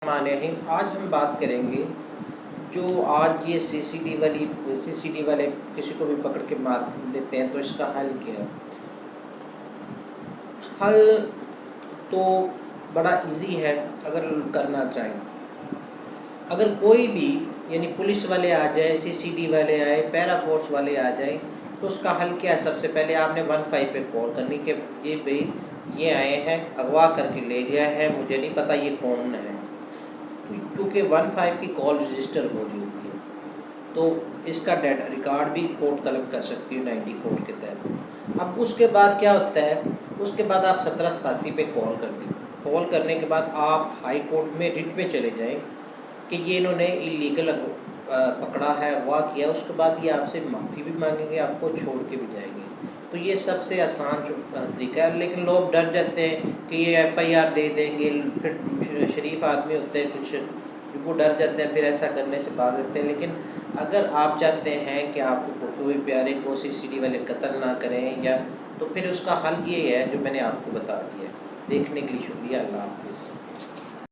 बिस्मिल्लाहिर्रहमानिर्रहीम। आज हम बात करेंगे जो आज ये सीसीडी वाले किसी को भी पकड़ के मार देते हैं, तो इसका हल क्या है। हल तो बड़ा इजी है अगर करना चाहें। अगर कोई भी यानी पुलिस वाले आ जाए, सीसीडी वाले आए, पैरा फोर्स वाले आ जाए, तो उसका हल क्या है। सबसे पहले आपने 15 पे कॉल करनी कि ये भाई ये आए हैं, अगवा करके ले गया है, मुझे नहीं पता ये कौन है। क्योंकि 15 की कॉल रजिस्टर हो रही होती है, तो इसका डाटा रिकॉर्ड भी कोर्ट तलब कर सकती है 94 के तहत। अब उसके बाद क्या होता है, उसके बाद आप 1787 पे कॉल कर दी। कॉल करने के बाद आप हाई कोर्ट में रिट पे चले जाएं कि ये इन्होंने इलीगल पकड़ा है, अगवा किया। उसके बाद ये आपसे माफ़ी भी मांगेंगे, आपको छोड़ के भी जाएंगे। तो ये सबसे आसान तरीका है। लेकिन लोग डर जाते हैं कि ये FIR दे देंगे, फिर शरीफ आदमी होते हैं कुछ, वो डर जाते हैं, फिर ऐसा करने से भाग देते हैं। लेकिन अगर आप चाहते हैं कि आपको कोई प्यारे को CCD वाले कत्ल ना करें, या तो फिर उसका हल ये है जो मैंने आपको बता दिया है। देखने के लिए शुक्रिया। अल्लाह हाफ़िज़।